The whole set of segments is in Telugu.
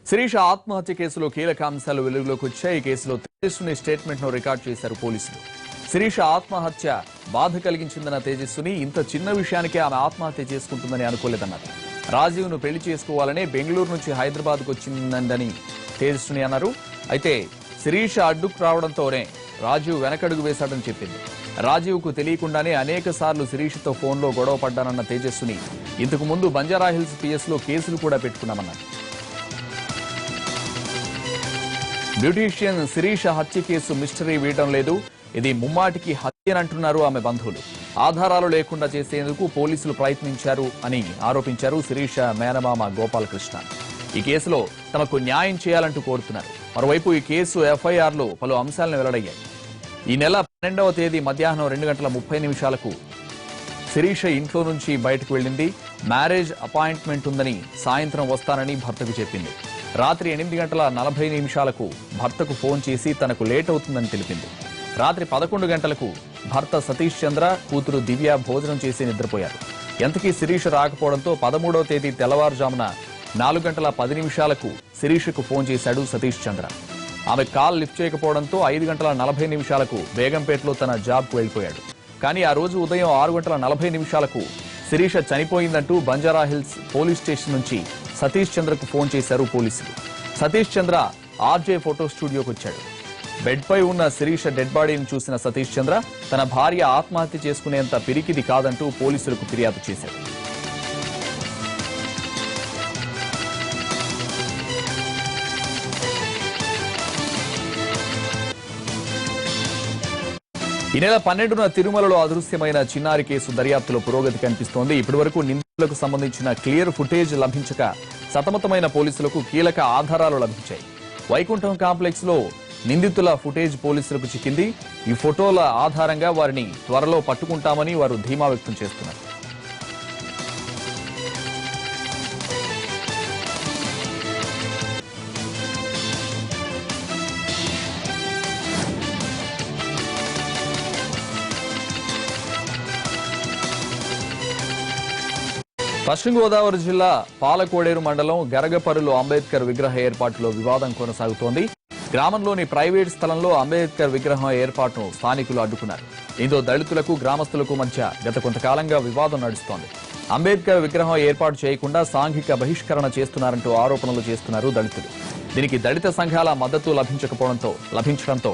శిరీష ఆత్మహత్య కేసులో కీలక అంశాలు వెలుగులోకి వచ్చాయి. ఈ కేసులో తేజస్విని స్టేట్మెంట్ ను రికార్డ్ చేశారు పోలీసులు. శిరీష ఆత్మహత్య బాధ కలిగించిందన్న తేజస్విని ఇంత చిన్న విషయానికే ఆమె ఆత్మహత్య చేసుకుంటుందని అనుకోలేదన్నారు. రాజీవ్ ను పెళ్లి చేసుకోవాలనే బెంగళూరు నుంచి హైదరాబాద్ కు వచ్చిందని తేజస్విని అన్నారు. అయితే శిరీష అడ్డుకు రావడంతోనే రాజీవ్ వెనకడుగు వేశాడని చెప్పింది. రాజీవ్ కు తెలియకుండానే అనేక సార్లు శిరీషతో ఫోన్లో గొడవ పడ్డానన్న తేజస్విని ఇంతకు ముందు బంజారాహిల్స్ పిఎస్ లో కేసులు కూడా పెట్టుకున్నామన్నారు. బ్యూటీషియన్ శిరీష హత్య కేసు మిస్టరీ వీయడం లేదు, ఇది ముమ్మాటికి హత్యనంటున్నారు ఆమె బంధువులు. ఆధారాలు లేకుండా చేసేందుకు పోలీసులు ప్రయత్నించారు అని ఆరోపించారు శిరీష మేనమామ గోపాలకృష్ణ. ఈ కేసులో తమకు న్యాయం చేయాలంటూ కోరుతున్నారు. మరోవైపు ఈ కేసు ఎఫ్ఐఆర్లో పలు అంశాలను వెల్లడయ్యాయి. ఈ నెల 12వ తేదీ మధ్యాహ్నం 2:30 శిరీష ఇంట్లో నుంచి బయటకు వెళ్లింది. మ్యారేజ్ అపాయింట్మెంట్ ఉందని సాయంత్రం వస్తానని భర్తకు చెప్పింది. రాత్రి 8:40 భర్తకు ఫోన్ చేసి తనకు లేట్ అవుతుందని తెలిపింది. రాత్రి 11 గంటలకు భర్త సతీష్ చంద్ర, కూతురు దివ్య భోజనం చేసి నిద్రపోయారు. ఎంతకీ శిరీష రాకపోవడంతో 13వ తేదీ తెల్లవారుజామున 4:10 శిరీషకు ఫోన్ చేశాడు సతీష్ చంద్ర. ఆమె కాల్ లిఫ్ట్ చేయకపోవడంతో 5:40 బేగంపేటలో తన జాబ్కు వెళ్లిపోయాడు. కానీ ఆ రోజు ఉదయం 6:40 శిరీష చనిపోయిందంటూ బంజారాహిల్స్ పోలీస్ స్టేషన్ నుంచి సతీష్ చంద్రకు ఫోన్ చేశారు పోలీసులు. సతీష్ చంద్ర ఆర్జే ఫోటో స్టూడియోకి వచ్చాడు. బెడ్ పై ఉన్న శిరీష డెడ్ బాడీని చూసిన సతీష్ చంద్ర తన భార్య ఆత్మహత్య చేసుకునేంత పిరికిది కాదంటూ పోలీసులకు ఫిర్యాదు చేశాడు. ఈ నెల 12న తిరుమలలో అదృశ్యమైన చిన్నారి కేసు దర్యాప్తులో పురోగతి కనిపిస్తోంది. ఇప్పటివరకు నిందితులకు సంబంధించిన క్లియర్ ఫుటేజ్ లభించక సతమతమైన పోలీసులకు కీలక ఆధారాలు లభించాయి. వైకుంఠం కాంప్లెక్స్ లో నిందితుల ఫుటేజ్ పోలీసులకు చిక్కింది. ఈ ఫోటోల ఆధారంగా వారిని త్వరలో పట్టుకుంటామని వారు ధీమా వ్యక్తం చేస్తున్నారు. పశ్చిమ గోదావరి జిల్లా పాలకోడేరు మండలం గరగపరులో అంబేద్కర్ విగ్రహ ఏర్పాటులో వివాదం కొనసాగుతోంది. గ్రామంలోని ప్రైవేట్ స్థలంలో అంబేద్కర్ విగ్రహం ఏర్పాటును స్థానికులు అడ్డుకున్నారు. దీంతో దళితులకు గ్రామస్తులకు మధ్య గత కొంతకాలంగా వివాదం నడుస్తోంది. అంబేద్కర్ విగ్రహం ఏర్పాటు చేయకుండా సాంఘిక బహిష్కరణ చేస్తున్నారంటూ ఆరోపణలు చేస్తున్నారు దళితులు. దీనికి దళిత సంఘాల మద్దతు లభించడంతో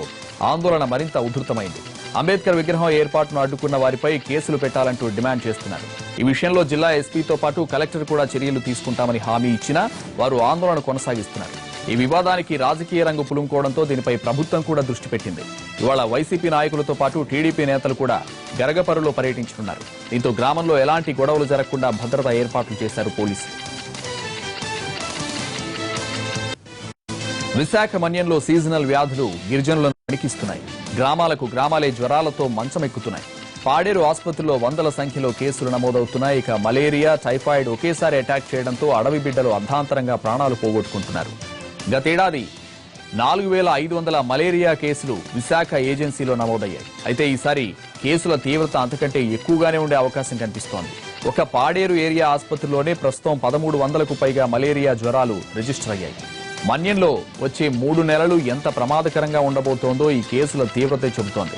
ఆందోళన మరింత ఉధృతమైంది. అంబేద్కర్ విగ్రహం ఏర్పాటును అడ్డుకున్న వారిపై కేసులు పెట్టాలంటూ డిమాండ్ చేస్తున్నారు. ఈ విషయంలో జిల్లా ఎస్పీతో పాటు కలెక్టర్ కూడా చర్యలు తీసుకుంటామని హామీ ఇచ్చినా వారు ఆందోళన కొనసాగిస్తున్నారు. ఈ వివాదానికి రాజకీయ రంగు పులుముకోవడంతో దీనిపై ప్రభుత్వం కూడా దృష్టి పెట్టింది. ఇవాళ వైసీపీ నాయకులతో పాటు టీడీపీ నేతలు కూడా గరగపరులో పర్యటించనున్నారు. దీంతో గ్రామంలో ఎలాంటి గొడవలు జరగకుండా భద్రతా ఏర్పాట్లు చేశారు పోలీసులు. విశాఖ మన్యంలో సీజనల్ వ్యాధులు గిరిజనులను వణికిస్తున్నాయి. గ్రామాలే జ్వరాలతో మంచమెక్కుతున్నాయి. పాడేరు ఆసుపత్రిలో వందల సంఖ్యలో కేసులు నమోదవుతున్నాయి. ఇక మలేరియా, టైఫాయిడ్ ఒకేసారి అటాక్ చేయడంతో అడవి బిడ్డలు అర్ధాంతరంగా ప్రాణాలు పోగొట్టుకుంటున్నారు. గతేడాది 4500 మలేరియా కేసులు విశాఖ ఏజెన్సీలో నమోదయ్యాయి. అయితే ఈసారి కేసుల తీవ్రత అంతకంటే ఎక్కువగానే ఉండే అవకాశం కనిపిస్తోంది. ఒక పాడేరు ఏరియా ఆసుపత్రిలోనే ప్రస్తుతం 1300కు పైగా మలేరియా జ్వరాలు రిజిస్టర్ అయ్యాయి. మన్యంలో వచ్చే 3 నెలలు ఎంత ప్రమాదకరంగా ఉండబోతోందో ఈ కేసుల తీవ్రత చెబుతోంది.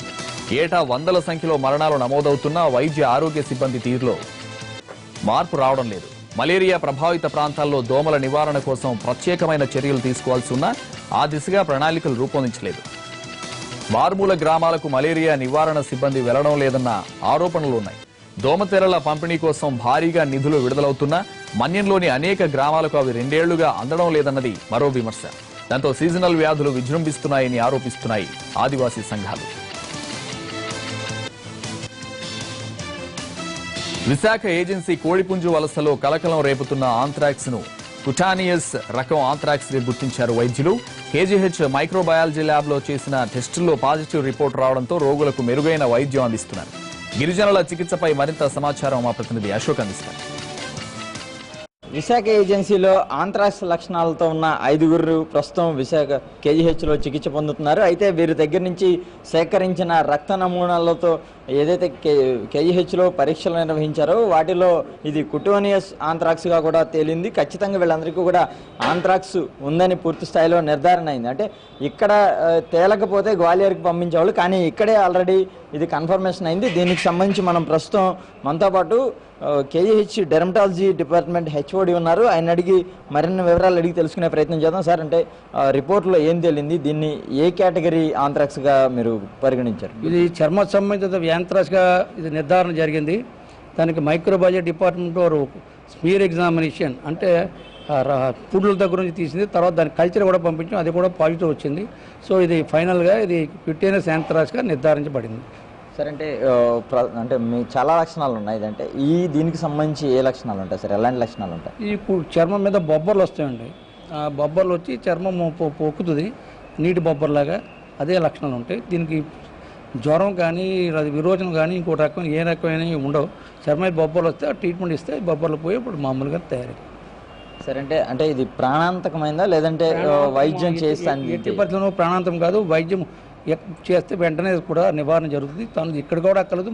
ఏటా వందల సంఖ్యలో మరణాలు నమోదవుతున్నా వైద్య ఆరోగ్య సిబ్బంది తీరులో మార్పు రావడం లేదు. మలేరియా ప్రభావిత ప్రాంతాల్లో దోమల నివారణ కోసం ప్రత్యేకమైన చర్యలు తీసుకోవాల్సి ఉన్నా ఆ దిశగా ప్రణాళికలు రూపొందించలేదు. మారుమూల గ్రామాలకు మలేరియా నివారణ సిబ్బంది వెళ్లడం లేదన్న ఆరోపణలున్నాయి. దోమతెరల పంపిణీ కోసం భారీగా నిధులు విడుదలవుతున్నా మన్యంలోని అనేక గ్రామాలకు అవి 2 ఏళ్లుగా అందడం లేదన్నది మరో విమర్శ. దాంతో సీజనల్ వ్యాధులు విజృంభిస్తున్నాయని ఆరోపిస్తున్నాయి ఆదివాసీ సంఘాలు. విశాఖ ఏజెన్సీ కోడిపుంజు వలసలో కలకలం రేపుతున్న ఆంథ్రాక్స్ ను కుటానియస్ రకం ఆంథ్రాక్స్ గా గుర్తించారు వైద్యులు. కేజీహెచ్ మైక్రోబయాలజీ ల్యాబ్ లో చేసిన టెస్టుల్లో పాజిటివ్ రిపోర్ట్ రావడంతో రోగులకు మెరుగైన వైద్యం అందిస్తున్నారు. గిరిజనుల చికిత్సపై మరింత సమాచారం మా ప్రతినిధి అశోక్ అందిస్తారు. విశాఖ ఏజెన్సీలో ఆంథ్రాక్స్ లక్షణాలతో ఉన్న 5గురు ప్రస్తుతం విశాఖ కేజీహెచ్లో చికిత్స పొందుతున్నారు. అయితే వీరి దగ్గర నుంచి సేకరించిన రక్త నమూనాలతో ఏదైతే కేజీహెచ్లో పరీక్షలు నిర్వహించారో వాటిలో ఇది కుటోనియస్ ఆంథ్రాక్స్గా కూడా తేలింది. ఖచ్చితంగా వీళ్ళందరికీ కూడా ఆంథ్రాక్స్ ఉందని పూర్తి స్థాయిలో నిర్ధారణ అయింది. అంటే ఇక్కడ తేలకపోతే గ్వాలియర్కి పంపించేవాళ్ళు, కానీ ఇక్కడే ఆల్రెడీ ఇది కన్ఫర్మేషన్ అయింది. దీనికి సంబంధించి మనం ప్రస్తుతం మనతో పాటు కేజీహెచ్ డెర్మటాలజీ డిపార్ట్మెంట్ హెచ్ఓడి ఉన్నారు. ఆయన అడిగి మరిన్ని వివరాలు అడిగి తెలుసుకునే ప్రయత్నం చేద్దాం. సార్, అంటే రిపోర్ట్లో ఏం తేలింది, దీన్ని ఏ కేటగిరీ ఆంథ్రాక్స్గా మీరు పరిగణించారు? ఇది చర్మ సంబంధిత యాంథ్రాక్స్గా ఇది నిర్ధారణ జరిగింది. దానికి మైక్రోబయాలజీ డిపార్ట్మెంట్ వారు స్మీర్ ఎగ్జామినేషన్ అంటే పుడ్ల దగ్గర నుంచి తీసింది, తర్వాత దాని కల్చర్ కూడా పంపించాం, అది కూడా పాజిటివ్ వచ్చింది. సో ఇది ఫైనల్గా ఇది క్యూటేనియస్ యాంథ్రాక్స్గా నిర్ధారించబడింది. సార్, అంటే అంటే మీ చాలా లక్షణాలు ఉన్నాయి. అంటే దీనికి సంబంధించి ఏ లక్షణాలు ఉంటాయి సార్, ఎలాంటి లక్షణాలు ఉంటాయి? ఈ చర్మం మీద బొబ్బర్లు వస్తాయండి. ఆ బొబ్బర్లు వచ్చి చర్మం పొక్కుతుంది, నీటి బొబ్బర్లాగా. అదే లక్షణాలు ఉంటాయి. దీనికి జ్వరం కానీ విరోచనం కానీ ఇంకో రకమైన ఏ రకమైనవి ఉండవు. చర్మ బొబ్బర్లు వస్తే ట్రీట్మెంట్ ఇస్తే బొబ్బర్లు పోయి ఇప్పుడు మామూలుగా తయారై. సరే, అంటే ఇది ప్రాణాంతకమైందా లేదంటే వైద్యం చేస్తాను? ఎట్టి పరిస్థితుల్లో ప్రాణాంతం కాదు. వైద్యం చేస్తే వెంటనే కూడా నివారణ జరుగుతుంది. తను ఇక్కడ కూడా అక్కర్లేదు,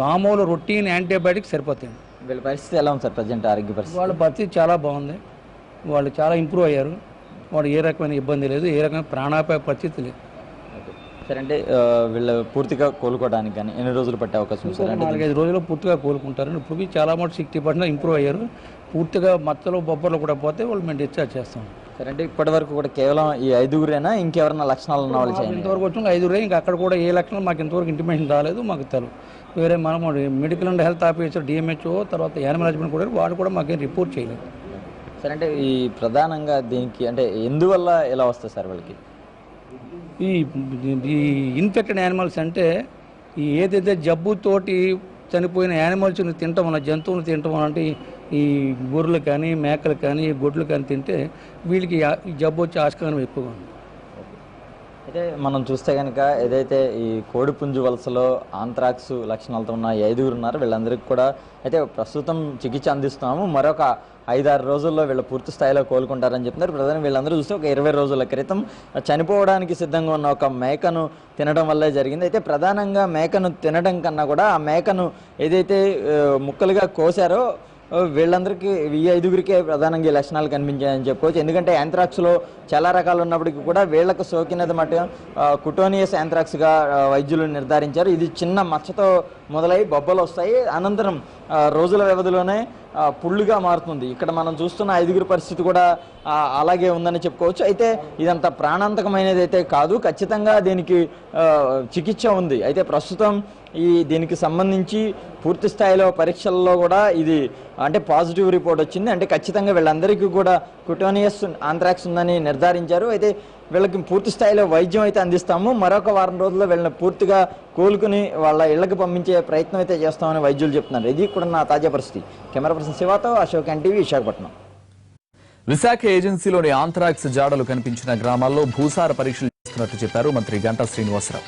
మామూలు రొటీన్ యాంటీబయాటిక్స్ సరిపోతాయి. వీళ్ళ పరిస్థితి ఎలా ఉంది సార్ ప్రజెంట్ ఆరోగ్య పరిస్థితి? వాళ్ళ పరిస్థితి చాలా బాగుంది. వాళ్ళు చాలా ఇంప్రూవ్ అయ్యారు. వాళ్ళు ఏ రకమైన ఇబ్బంది లేదు, ఏ రకమైన ప్రాణాపాయ పరిస్థితి లేదు. సరే, అంటే వీళ్ళు పూర్తిగా కోలుకోవడానికి కానీ ఎన్ని రోజులు పట్టే అవకాశం ఉంది సార్? 4-5 రోజుల్లో పూర్తిగా కోలుకుంటారు. ఇప్పుడు చాలా మటు 60% ఇంప్రూవ్ అయ్యారు. పూర్తిగా మత్తలు బొబ్బర్లు కూడా పోతే వాళ్ళు మేము డిశ్చార్జ్ చేస్తాం. సరే, అంటే ఇప్పటి వరకు కూడా కేవలం ఈ 5గురేనా, ఇంకెవరన్నా లక్షణాలు ఉన్న వాళ్ళు చేయండి? ఇంతవరకు వచ్చిన 5 ఇంకా అక్కడ కూడా ఏ లక్షణాలు మాకు ఇంతవరకు ఇంటిమేషన్ రాలేదు, మాకు తెలియదు. వేరే మనం medical and health officer DMHO తర్వాత యానిమల్ హస్బెండ్ కూడా వాడు కూడా మాకేం రిపోర్ట్ చేయలేదు. సరే, అంటే ఈ ప్రధానంగా దీనికి అంటే ఎందువల్ల ఎలా వస్తుంది సార్ వాళ్ళకి? ఈ ఇన్ఫెక్టెడ్ యానిమల్స్ అంటే ఈ ఏదైతే జబ్బుతోటి చనిపోయిన యానిమల్స్ని తినటం వల్ల, జంతువులు తినటం వల్ల, అంటే ఈ గొర్రెలు కానీ మేకలు కానీ గొడ్లు కానీ తింటే వీళ్ళకి ఈ జబ్బు వచ్చే ఆస్కారం ఎక్కువగా ఉంది. అయితే మనం చూస్తే కనుక ఏదైతే ఈ కోడిపుంజు వలసలో ఆంథ్రాక్స్ లక్షణాలతో ఉన్న 5గురు ఉన్నారు, వీళ్ళందరికీ కూడా అయితే ప్రస్తుతం చికిత్స అందిస్తున్నాము. మరొక 5-6 రోజుల్లో వీళ్ళు పూర్తి స్థాయిలో కోలుకుంటారని చెప్తున్నారు. ప్రధానంగా వీళ్ళందరూ చూస్తే ఒక 20 రోజుల క్రితం చనిపోవడానికి సిద్ధంగా ఉన్న ఒక మేకను తినడం వల్లే జరిగింది. అయితే ప్రధానంగా మేకను తినడం కన్నా కూడా ఆ మేకను ఏదైతే ముక్కలుగా కోసారో వీళ్ళందరికీ ఈ 5గురికే ప్రధానంగా ఈ లక్షణాలు కనిపించాయని చెప్పుకోవచ్చు. ఎందుకంటే యాంథ్రాక్స్లో చాలా రకాలు ఉన్నప్పటికీ కూడా వీళ్లకు సోకినది మటు కుటోనియస్ యాంథ్రాక్స్గా వైద్యులు నిర్ధారించారు. ఇది చిన్న మచ్చతో మొదలై బొబ్బలు వస్తాయి, అనంతరం రోజుల వ్యవధిలోనే పుళ్ళుగా మారుతుంది. ఇక్కడ మనం చూస్తున్న 5గురి పరిస్థితి కూడా అలాగే ఉందని చెప్పుకోవచ్చు. అయితే ఇదంతా ప్రాణాంతకమైనది అయితే కాదు, ఖచ్చితంగా దీనికి చికిత్స ఉంది. అయితే ప్రస్తుతం దీనికి సంబంధించి పూర్తి స్థాయిలో పరీక్షల్లో కూడా ఇది అంటే పాజిటివ్ రిపోర్ట్ వచ్చింది. అంటే ఖచ్చితంగా వీళ్ళందరికీ కూడా కుటోనియస్ ఆంథ్రాక్స్ ఉందని నిర్ధారించారు. అయితే వీళ్ళకి పూర్తి స్థాయిలో వైద్యం అయితే అందిస్తాము. మరొక వారం రోజుల్లో వీళ్ళని పూర్తిగా కోలుకుని వాళ్ళ ఇళ్లకు పంపించే ప్రయత్నం అయితే చేస్తామని వైద్యులు చెప్తున్నారు. ఇది కూడా నా తాజా పరిస్థితి. కెమెరా పర్సన్ శివాతో అశోక్ ఎన్టీవీ, విశాఖపట్నం. విశాఖ ఏజెన్సీలోని ఆంథ్రాక్స్ జాడలు కనిపించిన గ్రామాల్లో భూసార పరీక్షలు చేస్తున్నట్టు చెప్పారు మంత్రి గంటా శ్రీనివాసరావు.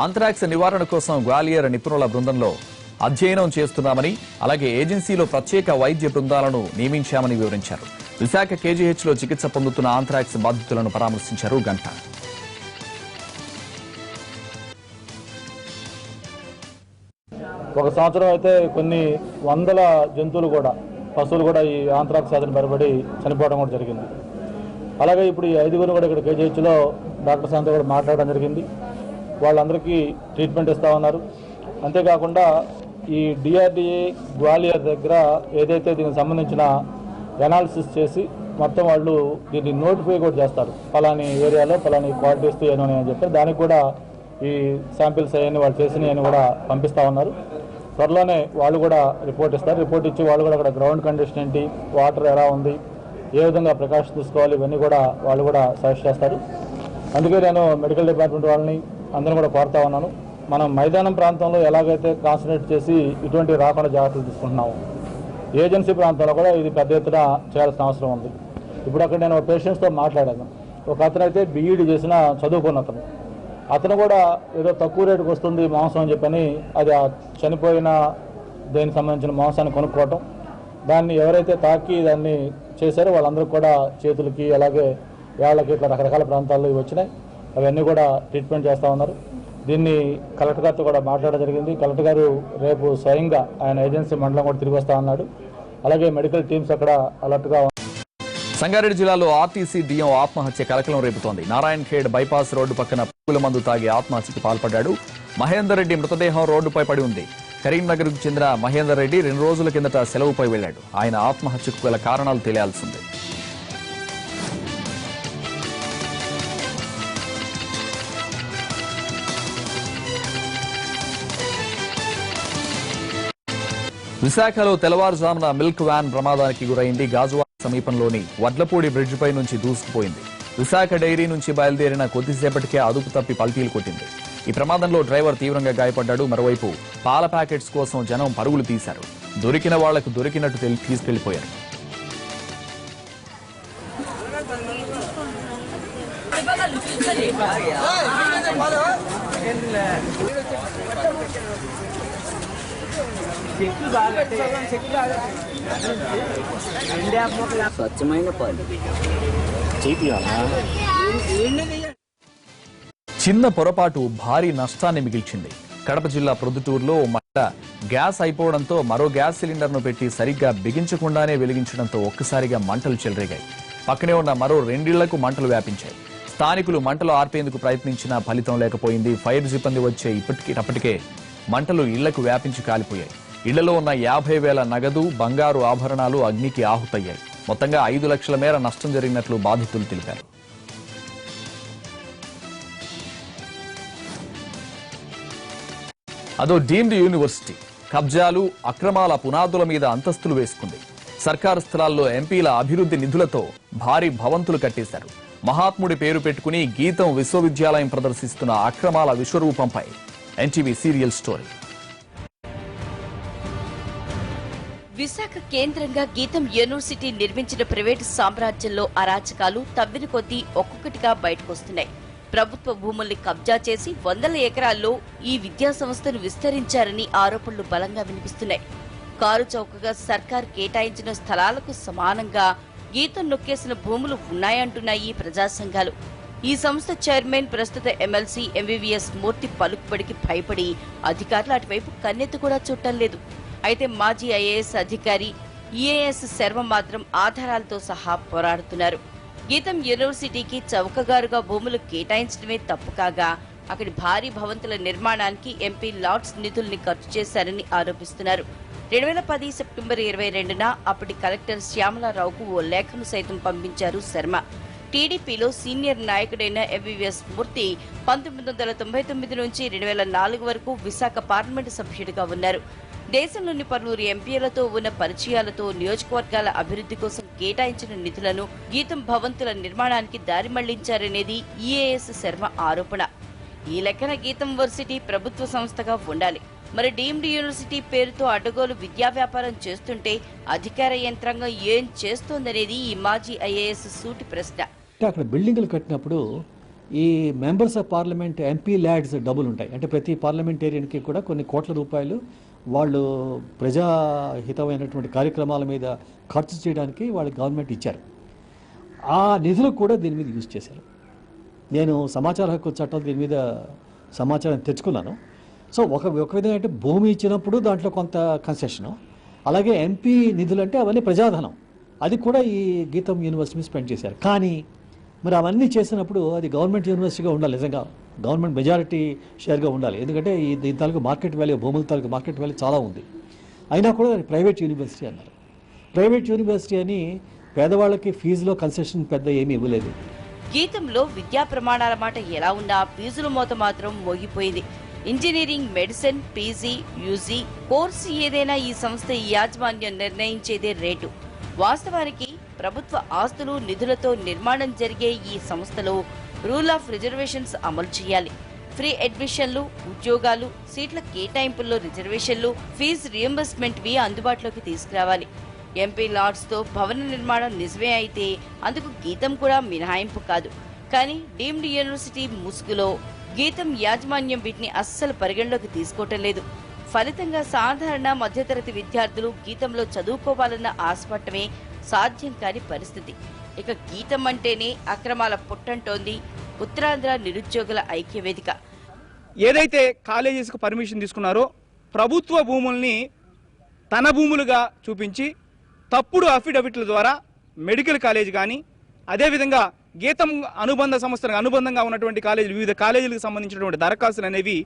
ఆంథ్రాక్స్ నివారణ కోసం గ్వాలియర్ నిపుణుల బృందంలో అధ్యయనం చేస్తున్నామని, అలాగే ఏజెన్సీలో ప్రత్యేక వైద్య బృందాలను నియమించామని వివరించారు. విశాఖ కేజీహెచ్లో చికిత్స పొందుతున్న ఆంథ్రాక్స్ బాధితులను పరామర్శించారు గంటా. ఒక సంవత్సరం అయితే కొన్ని వందల జంతువులు కూడా, పశువులు కూడా ఈ ఆంథ్రాక్స్ వ్యాధిని బయటపడి చనిపోవడం కూడా జరిగింది. అలాగే ఇప్పుడు ఈ 5గురు కూడా ఇక్కడ కేజీహెచ్లో డాక్టర్స్ అంతా కూడా మాట్లాడడం జరిగింది. వాళ్ళందరికీ ట్రీట్మెంట్ ఇస్తూ ఉన్నారు. అంతేకాకుండా ఈ డిఆర్డిఏ గ్వాలియర్ దగ్గర ఏదైతే దీనికి సంబంధించిన ఎనాలిసిస్ చేసి మొత్తం వాళ్ళు దీన్ని నోటిఫై కూడా చేస్తారు, ఫలాని ఏరియాలో ఫలాని క్వాలిటీస్ ఏమని అని చెప్పి. దానికి కూడా ఈ శాంపిల్స్ అవన్నీ వాళ్ళు చేసినవి కూడా పంపిస్తూ ఉన్నారు. త్వరలోనే వాళ్ళు కూడా రిపోర్ట్ ఇస్తారు. రిపోర్ట్ ఇచ్చి వాళ్ళు కూడా అక్కడ గ్రౌండ్ కండిషన్ ఏంటి, వాటర్ ఎలా ఉంది, ఏ విధంగా ప్రికాషన్స్ తీసుకోవాలి, ఇవన్నీ కూడా వాళ్ళు కూడా సజెస్ట్ చేస్తారు. అందుకే నేను మెడికల్ డిపార్ట్మెంట్ వాళ్ళని అందరూ కూడా కోరుతా ఉన్నాను. మనం మైదానం ప్రాంతంలో ఎలాగైతే కాన్సన్ట్రేట్ చేసి ఇటువంటి రాకుండా జాగ్రత్తలు తీసుకుంటున్నాము, ఏజెన్సీ ప్రాంతంలో కూడా ఇది పెద్ద ఎత్తున చేయాల్సిన అవసరం ఉంది. ఇప్పుడు అక్కడ నేను పేషెంట్స్తో మాట్లాడాను. ఒక అతను అయితే బీఈడీ చేసిన చదువుకున్న అతను కూడా ఏదో తక్కువ రేటుకు వస్తుంది మాంసం అని చెప్పని అది చనిపోయిన దేనికి సంబంధించిన మాంసాన్ని కొనుక్కోవటం, దాన్ని ఎవరైతే తాకి దాన్ని చేశారో వాళ్ళందరూ కూడా చేతులకి అలాగే వేళ్ళకి ఇట్లా రకరకాల ప్రాంతాల్లో ఇవి వచ్చినాయి. అవన్నీ కూడా ట్రీట్మెంట్ చేస్తూ ఉన్నారు. దీన్ని కలెక్టర్ గారితో కూడా మాట్లాడడం జరిగింది. కలెక్టర్ గారు రేపు స్వయంగా ఆయన ఏజెన్సీ మండలం కూడా తిరిగి వస్తా అన్నాడు. అలాగే మెడికల్ టీమ్స్ అక్కడ అలర్ట్గా. సంగారెడ్డి జిల్లాలో ఆర్టీసీ డిఎం ఆత్మహత్య కలకలం రేపుతోంది. నారాయణ్ ఖేడ్ బైపాస్ రోడ్డు పక్కన పురుగుల మందు తాగి ఆత్మహత్యకు పాల్పడ్డాడు. మహేందర్ రెడ్డి మృతదేహం రోడ్డుపై పడి ఉంది. కరీంనగర్కు చెందిన మహేందర్ రెడ్డి 2 రోజుల కిందట సెలవుపై వెళ్లాడు. ఆయన ఆత్మహత్యకు గల కారణాలు తెలియాల్సిందే. విశాఖలో తెల్లవారుజామున మిల్క్ వ్యాన్ ప్రమాదానికి గురైంది. గాజువాక సమీపంలోని వడ్లపూడి బ్రిడ్జిపై నుంచి దూసుకుపోయింది. విశాఖ డైరీ నుంచి బయలుదేరిన కొద్దిసేపటికే అదుపు తప్పి పల్టీలు కొట్టింది. ఈ ప్రమాదంలో డ్రైవర్ తీవ్రంగా గాయపడ్డాడు. మరోవైపు పాల ప్యాకెట్స్ కోసం జనం పరుగులు తీశారు. దొరికిన వాళ్లకు దొరికినట్టు తీసుకెళ్లిపోయారు. స్వచ్ఛమైన పాలు చిన్న పొరపాటు భారీ నష్టాన్ని మిగిల్చింది. కడప జిల్లా ప్రొద్దుటూరులో మహిళ గ్యాస్ అయిపోవడంతో మరో గ్యాస్ సిలిండర్ను పెట్టి సరిగ్గా బిగించకుండానే వెలిగించడంతో ఒక్కసారిగా మంటలు చెలరేగాయి. పక్కనే ఉన్న మరో 2 ఇళ్లకు మంటలు వ్యాపించాయి. స్థానికులు మంటలు ఆర్పేందుకు ప్రయత్నించినా ఫలితం లేకపోయింది. ఫైర్ సిబ్బంది వచ్చే ఇప్పటికే మంటలు ఇళ్లకు వ్యాపించి కాలిపోయాయి. ఇళ్లలో ఉన్న 50,000 నగదు, బంగారు ఆభరణాలు అగ్నికి ఆహుతయ్యాయి. మొత్తంగా 5 లక్షల మేర నష్టం జరిగినట్లు బాధితులు తెలిపారు. అదో డీమ్డ్ యూనివర్సిటీ కబ్జాలు, అక్రమాల పునాదుల మీద అంతస్తులు వేసుకుంది. సర్కారు స్థలాల్లో ఎంపీల అభివృద్ధి నిధులతో భారీ భవంతులు కట్టేశారు. మహాత్ముడి పేరు పెట్టుకుని గీతం విశ్వవిద్యాలయం ప్రదర్శిస్తున్న అక్రమాల విశ్వరూపంపై ఎన్టీవీ సీరియల్ స్టోరీ. విశాఖ కేంద్రంగా గీతం యూనివర్సిటీ నిర్మించిన ప్రైవేటు సామ్రాజ్యంలో అరాచకాలు తవ్విన కొద్దీ ఒక్కొక్కటిగా బయటకొస్తున్నాయి. ప్రభుత్వ భూముల్ని కబ్జా చేసి 100 ఎకరాల్లో ఈ విద్యా సంస్థను విస్తరించారని ఆరోపణలు బలంగా వినిపిస్తున్నాయి. కారు చౌకగా సర్కార్ కేటాయించిన స్థలాలకు సమానంగా గీతం నొక్కేసిన భూములు ఉన్నాయంటున్నాయి ప్రజా సంఘాలు. ఈ సంస్థ చైర్మన్ ప్రస్తుత ఎమ్మెల్సీ ఎంవీవీఎస్ మూర్తి పలుకుబడికి భయపడి అధికారులు అటువైపు కన్నెత్తి కూడా చూడటం లేదు. అయితే మాజీ ఐఏఎస్ అధికారి ఈఏఎస్ శర్మ మాత్రం ఆధారాలతో సహా పోరాడుతున్నారు. గీతం యూనివర్సిటీకి చౌకగారుగా భూములు కేటాయించడమే తప్పు కాగా అక్కడి భారీ భవంతుల నిర్మాణానికి ఎంపీ లాట్స్ నిధుల్ని ఖర్చు చేశారని ఆరోపిస్తున్నారు. 2010 సెప్టెంబర్ 22న అప్పటి కలెక్టర్ శ్యామలారావుకు ఓ లేఖను సైతం పంపించారు శర్మ. టీడీపీలో సీనియర్ నాయకుడైన ఎంవీవీఎస్ మూర్తి 1999 నుంచి 2004 వరకు విశాఖ పార్లమెంటు సభ్యుడిగా ఉన్నారు. దేశంలోని పలువురు ఎంపీలతో ఉన్న పరిచయాలతో నియోజకవర్గాల అభివృద్ధి కోసం కేటాయించిన నిధులను గీతం భవంతుల నిర్మాణానికి దారి మళ్లించారనేది ఈఏఎస్ శర్మ ఆరోపణ. ఈ లెక్కన గీతం యూనివర్సిటీ ప్రభుత్వ సంస్థగా ఉండాలి. మరి డీమ్డ్ యూనివర్సిటీ పేరుతో అడ్డగోలు విద్యా వ్యాపారం చేస్తుంటే అధికార యంత్రాంగం ఏం చేస్తోందనేది ఈ మాజీ ఐఏఎస్ సూటి ప్రశ్న. అక్కడ బిల్డింగులు కట్టినప్పుడు ఈ members of parliament MP LADS డబ్బులు ఉంటాయి. అంటే ప్రతి పార్లమెంటేరియన్కి కూడా కొన్ని కోట్ల రూపాయలు వాళ్ళు ప్రజాహితమైనటువంటి కార్యక్రమాల మీద ఖర్చు చేయడానికి వాళ్ళ గవర్నమెంట్ ఇచ్చారు. ఆ నిధులు కూడా దీని మీద యూజ్ చేశారు. నేను సమాచార హక్కు చట్టం దీని మీద సమాచారం తెచ్చుకున్నాను. సో ఒక విధంగా అంటే భూమి ఇచ్చినప్పుడు దాంట్లో కొంత కన్సెషను, అలాగే ఎంపీ నిధులు అంటే అవన్నీ ప్రజాధనం, అది కూడా ఈ గీతం యూనివర్సిటీ స్పెండ్ చేశారు. కానీ మరి అవన్నీ చేసినప్పుడు అది గవర్నమెంట్ యూనివర్సిటీగా ఉండాలి, నిజంగా గవర్నమెంట్ మెజారిటీ షేర్గా ఉండాలి. ఎందుకంటే దీని తాలూకు మార్కెట్ వాల్యూ, భూముల తాలూకు మార్కెట్ వాల్యూ చాలా ఉంది. అయినా కూడా ప్రైవేట్ యూనివర్సిటీ అన్నారు. ప్రైవేట్ యూనివర్సిటీ అని పేదవాళ్ళకి ఫీజులో కన్సెషన్ పెద్ద ఏమీ ఇవ్వలేదు. గీతంలో విద్యా ప్రమాణాల మాట ఎలా ఉన్నా ఫీజుల మోత మాత్రం మోగిపోయింది. Engineering, medicine, PG, UG course ఏదైనా ఈ సంస్థ యాజమాన్యం నిర్ణయించేదే రేటు. వాస్తవానికి ప్రభుత్వ ఆస్తులు, నిధులతో నిర్మాణం జరిగే ఈ సంస్థలో రూల్ ఆఫ్ రిజర్వేషన్స్ అమలు చేయాలి. ఫ్రీ అడ్మిషన్లు, ఉద్యోగాలు, సీట్ల కేటాయింపుల్లో రిజర్వేషన్లు, ఫీజు రియంబర్స్మెంట్వి అందుబాటులోకి తీసుకురావాలి. ఎంపీ లాట్స్తో భవన నిర్మాణం నిజమే అయితే అందుకు గీతం కూడా మినహాయింపు కాదు. కానీ డీమ్డ్ యూనివర్సిటీ ముసుగులో గీతం యాజమాన్యం వీటిని అస్సలు పరిగణలోకి తీసుకోవటం లేదు. ఫలితంగా సాధారణ మధ్యతరగతి విద్యార్థులు గీతంలో చదువుకోవాలన్న ఆశపడటమే సాధ్యం కాని పరిస్థితి. ఇక గీతం అంటేనే అక్రమాల పుట్టంటోంది ఉత్తరాంధ్ర నిరుద్యోగుల ఐక్యవేదిక. ఏదైతే కాలేజెస్కి పర్మిషన్ తీసుకున్నారో ప్రభుత్వ భూముల్ని తన భూములుగా చూపించి తప్పుడు అఫిడవిట్ల ద్వారా మెడికల్ కాలేజ్ కానీ అదేవిధంగా గీతం అనుబంధ సంస్థలకు అనుబంధంగా ఉన్నటువంటి కాలేజీలు వివిధ కాలేజీలకు సంబంధించినటువంటి దరఖాస్తులు అనేవి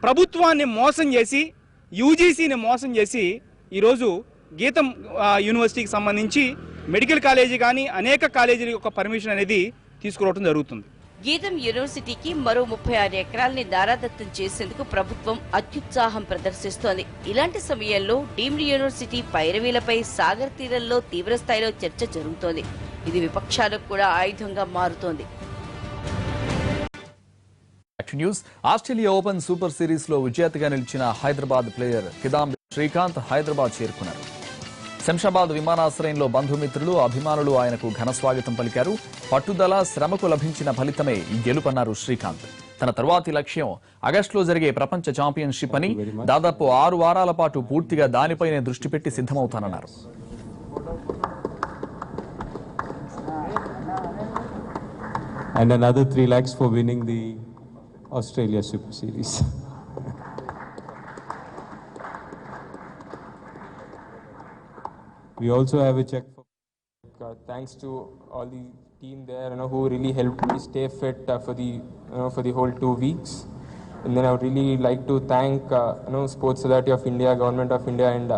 ప్రభుత్వాన్ని మోసం చేసి యూజీసీని మోసం చేసి ఈరోజు గీతం యూనివర్సిటీకి సంబంధించి మెడికల్ కాలేజీ కానీ అనేక కాలేజీల యొక్క పర్మిషన్ అనేది తీసుకురావడం జరుగుతుంది. గీతం యూనివర్సిటీకి మరో 36 ఎకరాల్ని దారాదత్తం చేసేందుకు ప్రభుత్వం అత్యుత్సాహం ప్రదర్శిస్తోంది. ఇలాంటి సమయంలో డీమ్డ్ యూనివర్సిటీ పైరవీలపై సాగర్ తీరంలో తీవ్రస్థాయిలో చర్చ జరుగుతోంది. ఇది విపక్షాలకు కూడా ఆయుధంగా మారుతోంది. News Australia open super series లో విజేతగా నిలిచిన హైదరాబాద్ ప్లేయర్ కిదాంబి శ్రీకాంత్ హైదరాబాద్ చేరుకున్నారు. శంషాబాద్ విమానాశ్రయంలో బంధుమిత్రులు అభిమానులు ఆయనకు ఘన స్వాగతం పలికారు. పట్టుదల శ్రమకు లభించిన ఫలితమే ఈ గెలుపన్నారు శ్రీకాంత్. తన తర్వాతి లక్ష్యం ఆగస్టులో జరిగే ప్రపంచ ఛాంపియన్షిప్ అని, దాదాపు 6 వారాల పాటు పూర్తిగా దానిపైనే దృష్టి పెట్టి సిద్ధమవుతానన్నారు. And another 3 lakhs for winning the Australia Super Series. We also have a check for thanks to all the team there, who really helped me stay fit for the whole 2 weeks. And then I would really like to thank Sports Authority of India, Government of India, and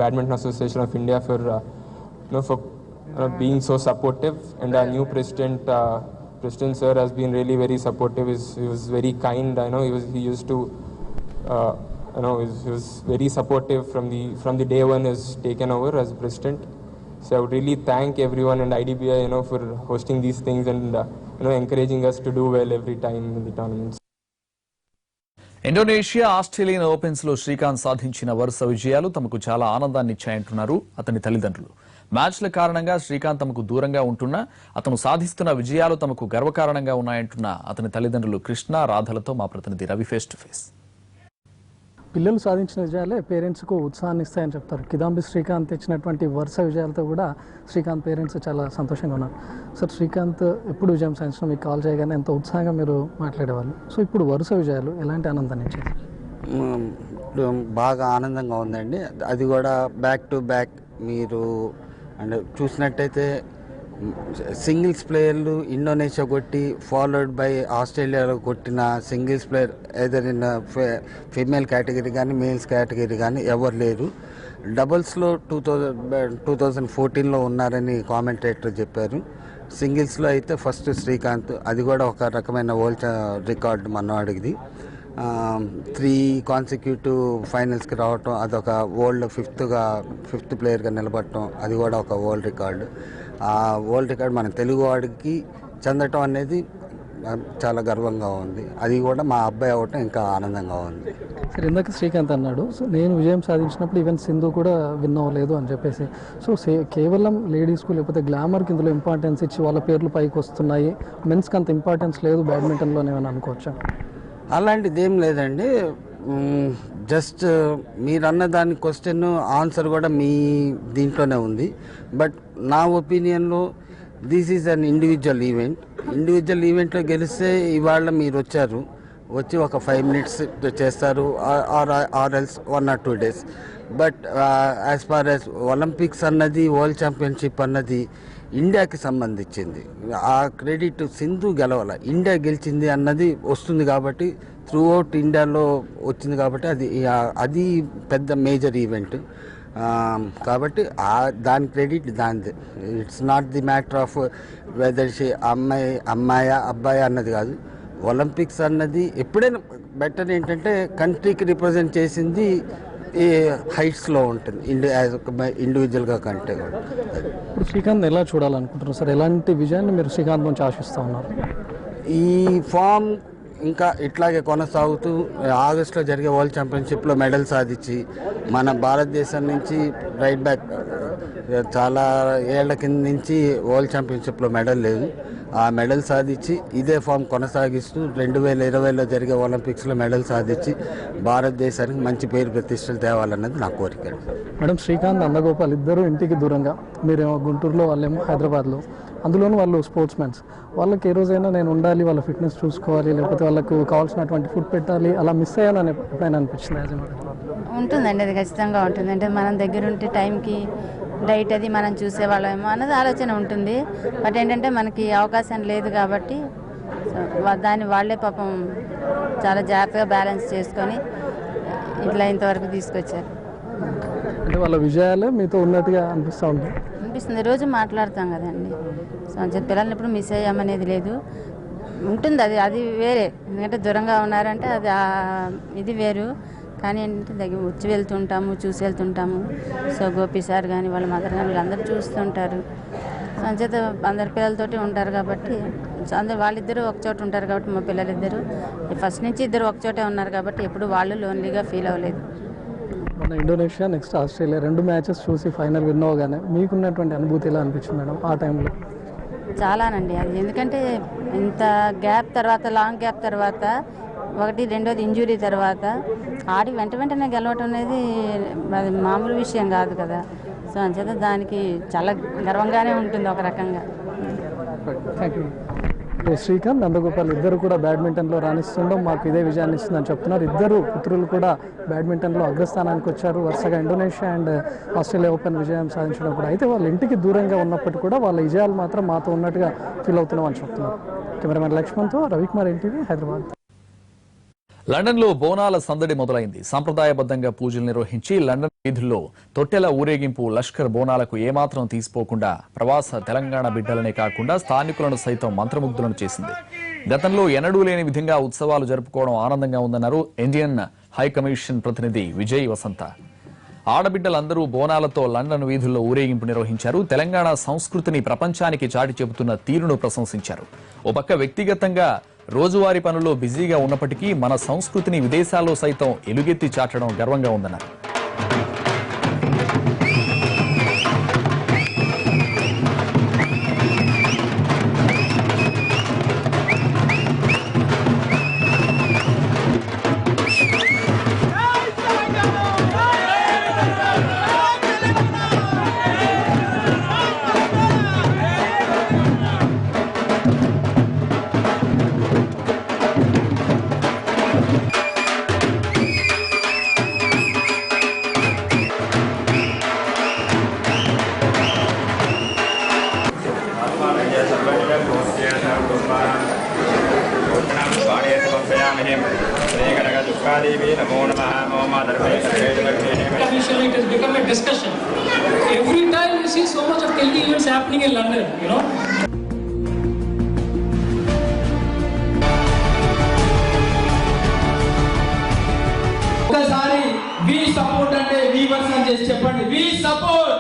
Badminton Association of India for being so supportive. And our new president sir has been really very supportive. He was very kind. I know he used to he was very supportive from the day one has taken over as president. So I would really thank everyone and IDBI for hosting these things and encouraging us to do well every time in the tournaments. Indonesia Australian opens లో శ్రీకాంత్ సాధించిన వరుస విజయాలు తమకు చాలా ఆనందాన్ని ఇచ్చాయంటున్నారు అతని తల్లిదండ్రులు. మ్యాచ్ల కారణంగా శ్రీకాంత్ తమకు దూరంగా ఉంటున్నా అతను సాధిస్తున్న విజయాలు తమకు గర్వకారణంగా ఉన్నాయంటున్న అతని తల్లిదండ్రులు కృష్ణ, రాధలతో మా ప్రతినిధి రవి ఫేస్ టు ఫేస్. పిల్లలు సాధించిన విజయాలే పేరెంట్స్కు ఉత్సాహాన్ని ఇస్తాయని చెప్తారు. కిదాంబి శ్రీకాంత్ తెచ్చినటువంటి వరుస విజయాలతో కూడా శ్రీకాంత్ పేరెంట్స్ చాలా సంతోషంగా ఉన్నారు. సార్, శ్రీకాంత్ ఎప్పుడు విజయం సాధించడం మీకు కాల్ చేయగానే ఎంతో ఉత్సాహంగా మీరు మాట్లాడేవాళ్ళు. సో ఇప్పుడు వరుస విజయాలు ఎలాంటి ఆనందాన్ని ఇచ్చాయి? బాగా ఆనందంగా ఉందండి. అది కూడా బ్యాక్ టు బ్యాక్. మీరు అంటే చూసినట్టయితే సింగిల్స్ ప్లేయర్లు ఇండోనేషియా కొట్టి ఫాలోడ్ బై ఆస్ట్రేలియాలో కొట్టిన singles player either in female category కానీ మేల్స్ కేటగిరీ కానీ ఎవరు లేరు. డబుల్స్లో 2014లో ఉన్నారని కామెంటేటర్ చెప్పారు. సింగిల్స్లో అయితే ఫస్ట్ శ్రీకాంత్, అది కూడా ఒక రకమైన వరల్డ్ రికార్డు మనవాడిది. 3 కాన్సిక్యూటివ్ ఫైనల్స్కి రావటం, అదొక వరల్డ్ ఫిఫ్త్ ప్లేయర్గా నిలబడటం, అది కూడా ఒక వరల్డ్ రికార్డు. ఆ వరల్డ్ రికార్డ్ మన తెలుగు వాడికి చెందటం అనేది చాలా గర్వంగా ఉంది. అది కూడా మా అబ్బాయి అవ్వటం ఇంకా ఆనందంగా ఉంది. సార్, ఇందాక శ్రీకాంత్ అన్నాడు, సో నేను విజయం సాధించినప్పుడు ఈవెన్ సింధు కూడా విన్ అవ్వలేదు అని చెప్పేసి. సో కేవలం లేడీస్కు లేకపోతే గ్లామర్కి ఇందులో ఇంపార్టెన్స్ ఇచ్చి వాళ్ళ పేర్లు పైకి వస్తున్నాయి, మెన్స్కి అంత ఇంపార్టెన్స్ లేదు బ్యాడ్మింటన్లోనే అని అనుకోవచ్చా? అలాంటిది ఏం లేదండి. జస్ట్ మీరన్న దాని క్వశ్చన్ ఆన్సర్ కూడా మీ దీంట్లోనే ఉంది. బట్ నా ఒపీనియన్లో this is an individual event. Individual ఈవెంట్లో గెలిస్తే ఇవాళ మీరు వచ్చి ఒక 5 minutes చేస్తారు, or else 1 or 2 days. But as far as Olympics అన్నది, వరల్డ్ ఛాంపియన్షిప్ అన్నది ఇండియాకి సంబంధించింది. ఆ క్రెడిట్ సింధు గెలవాల, ఇండియా గెలిచింది అన్నది వస్తుంది కాబట్టి, త్రూ అవుట్ ఇండియాలో వచ్చింది కాబట్టి అది పెద్ద మేజర్ ఈవెంట్ కాబట్టి దాని క్రెడిట్ దానిదే. It's not the matter of whether అమ్మాయా అబ్బాయి అన్నది కాదు. ఒలింపిక్స్ అన్నది ఎప్పుడైనా బెటర్ ఏంటంటే కంట్రీకి రిప్రజెంట్ చేసింది ఈ హైట్స్లో ఉంటుంది ఇండివిజువల్గా కంటే కూడా. ఇప్పుడు శ్రీకాంత్ ఎలా చూడాలనుకుంటున్నారు సార్? ఎలాంటి విజయాన్ని మీరు శ్రీకాంత్ నుంచి ఆశిస్తూ ఉన్నారు? ఈ ఫామ్ ఇంకా ఇట్లాగే కొనసాగుతూ ఆగస్టులో జరిగే వరల్డ్ ఛాంపియన్షిప్లో మెడల్ సాధించి, మన భారతదేశం నుంచి రైట్ బ్యాక్ చాలా ఏళ్ల కింద నుంచి వరల్డ్ ఛాంపియన్షిప్లో మెడల్ లేదు, ఆ మెడల్ సాధించి ఇదే ఫామ్ కొనసాగిస్తూ 2020లో జరిగే ఒలింపిక్స్లో మెడల్ సాధించి భారతదేశానికి మంచి పేరు ప్రతిష్టలు తేవాలన్నది నా కోరిక. మేడం, శ్రీకాంత్, అందగోపాల్ ఇద్దరు ఇంటికి దూరంగా, మీరేమో గుంటూరులో, వాళ్ళేమో హైదరాబాద్లో. అందులోనూ వాళ్ళు స్పోర్ట్స్ మ్యాన్స్. వాళ్ళకి ఏ రోజైనా నేను ఉండాలి, వాళ్ళ ఫిట్నెస్ చూసుకోవాలి, లేకపోతే వాళ్ళకు కావాల్సినటువంటి ఫుడ్ పెట్టాలి, అలా మిస్ అయ్యానని ఎప్పుడైనా అనిపించింది? యాజ్ ఉంటుందండి, అది ఖచ్చితంగా ఉంటుంది. అంటే మనం దగ్గర ఉంటే టైంకి డైట్ అది మనం చూసేవాళ్ళమేమో అన్నది ఆలోచన ఉంటుంది. బట్ ఏంటంటే మనకి అవకాశం లేదు కాబట్టి దాన్ని వాళ్ళే పాపం చాలా జాగ్రత్తగా బ్యాలెన్స్ చేసుకొని ఇట్లా ఇంతవరకు తీసుకొచ్చారు. అంటే వాళ్ళ విజయాలే మీతో ఉన్నట్టుగా అనిపిస్తూ ఉంటుంది. అనిపిస్తుంది, రోజు మాట్లాడతాం కదండి. సో అని చెప్పి పిల్లల్ని ఎప్పుడు మిస్ అయ్యామనేది లేదు. ఉంటుంది అది వేరే, ఎందుకంటే దూరంగా ఉన్నారంటే అది ఇది వేరు. కానీ ఏంటంటే దగ్గర వచ్చి వెళ్తుంటాము, చూసి వెళ్తుంటాము. సో గోపి సార్ కానీ వాళ్ళ మదర్ కానీ వీళ్ళందరూ చూస్తుంటారు. సో అంచేత అందరి పిల్లలతోటి ఉంటారు కాబట్టి అందరు వాళ్ళిద్దరూ ఒకచోట ఉంటారు కాబట్టి మా పిల్లలిద్దరూ ఫస్ట్ నుంచి ఇద్దరు ఒకచోటే ఉన్నారు కాబట్టి ఎప్పుడు వాళ్ళు లోన్లీగా ఫీల్ అవ్వలేదు. మన ఇండోనేషియా నెక్స్ట్ ఆస్ట్రేలియా 2 మ్యాచెస్ చూసి ఫైనల్ విన్ అవ్వగానే మీకున్నటువంటి అనుభూతి ఎలా అనిపించింది మేడం ఆ టైంలో? చాలానండి, అది ఎందుకంటే ఇంత గ్యాప్ తర్వాత, లాంగ్ గ్యాప్ తర్వాత, ఒకటి రెండోది ఇంజురీ తర్వాత ఆడి వెంటనే గెలవటం అనేది అది మామూలు విషయం కాదు కదా. సో అంచేత దానికి చాలా గర్వంగానే ఉంటుంది ఒక రకంగా. Thank you. శ్రీకాంత్, నందగోపాల్ ఇద్దరు కూడా బ్యాడ్మింటన్లో రాణిస్తుండడం మాకు ఇదే విజయాన్ని ఇస్తుందని చెప్తున్నారు. ఇద్దరు పుత్రులు కూడా బ్యాడ్మింటన్లో అగ్రస్థానానికి వచ్చారు. వరుసగా ఇండోనేషియా అండ్ ఆస్ట్రేలియా ఓపెన్ విజయం సాధించినప్పుడు అయితే వాళ్ళ ఇంటికి దూరంగా ఉన్నప్పటికీ కూడా వాళ్ళ విజయాలు మాత్రం మాతో ఉన్నట్టుగా ఫీల్ అవుతున్నాం అని చెప్తున్నారు. కెమెరామెన్ లక్ష్మణ్తో రవికుమార్, ఎన్టీవీ, హైదరాబాద్. లండన్లో బోనాల సందడి మొదలైంది. సంప్రదాయబద్ధంగా పూజలు నిర్వహించి లండన్ వీధుల్లో తొట్టెల ఊరేగింపు లష్కర్ బోనాలకు ఏమాత్రం తీసిపోకుండా ప్రవాస తెలంగాణ బిడ్డలనే కాకుండా స్థానికులను సైతం మంత్రముగ్ధులను చేసింది. గతంలో ఎన్నడూ లేని విధంగా ఉత్సవాలు జరుపుకోవడం ఆనందంగా ఉందన్నారు ఇండియన్ హై కమిషన్ ప్రతినిధి విజయ్ వసంత. ఆడబిడ్డలందరూ బోనాలతో లండన్ వీధుల్లో ఊరేగింపు నిర్వహించారు. తెలంగాణ సంస్కృతిని ప్రపంచానికి చాటి చెబుతున్న తీరును ప్రశంసించారు. ఓ పక్క వ్యక్తిగతంగా రోజువారీ పనుల్లో బిజీగా ఉన్నప్పటికీ మన సంస్కృతిని విదేశాల్లో సైతం ఎలుగెత్తి చాటడం గర్వంగా ఉందన్నారు. It has become a discussion. Every time we see so much of Telugu events happening in London, you know. ఒకసారి we support అంటే వీవర్స్ అని చేసి చెప్పండి. We support.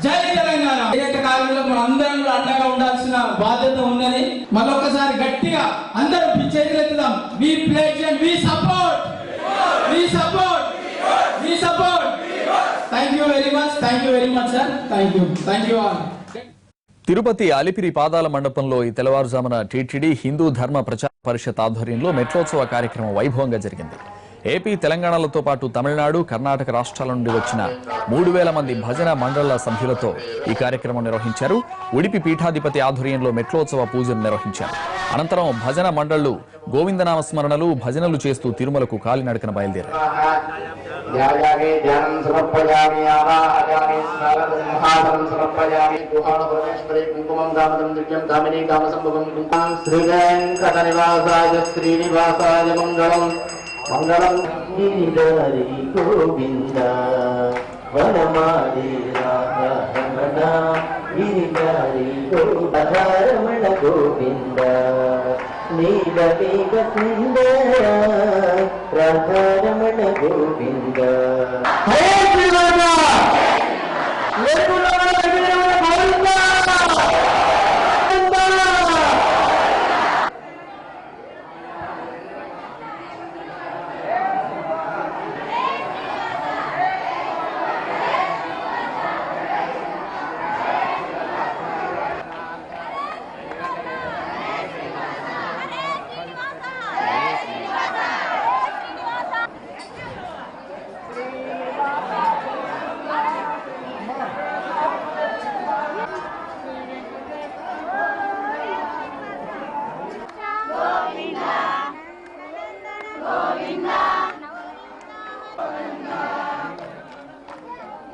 జై తెలంగాణ. ఏకకాలంలో మనం అందరం కూడా అండగా ఉండాల్సిన బాధ్యత ఉందని మరొకసారి గట్టిగా అందరూ చేతులు ఎత్తుదాం. We pledge and we support. Thank you very much, sir. Thank you all. Tirupati Alipiri పాదాల మండపంలో ఈ తెల్లవారుజామున టీటీడీ హిందూ ధర్మ ప్రచార పరిషత్ ఆధ్వర్యంలో మెట్రోత్సవ కార్యక్రమం వైభవంగా జరిగింది. ఏపీ, తెలంగాణలతో పాటు తమిళనాడు, కర్ణాటక రాష్ట్రాల నుండి వచ్చిన 3000 మంది భజన మండళ్ల సభ్యులతో ఈ కార్యక్రమం నిర్వహించారు. ఉడిపి పీఠాధిపతి ఆధ్వర్యంలో మెట్లోత్సవ పూజలు నిర్వహించారు. అనంతరం భజన మండళ్లు గోవిందనామ స్మరణలు, భజనలు చేస్తూ తిరుమలకు కాలినడకన బయలుదేరారు. మంగళం గిరిధారి గోవింద వనమాలి రాధారమణ గిరిధారి గోధారమణ గోవింద నీల మేఘ సుందర రాధారమణ గోవింద.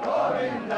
గోవింద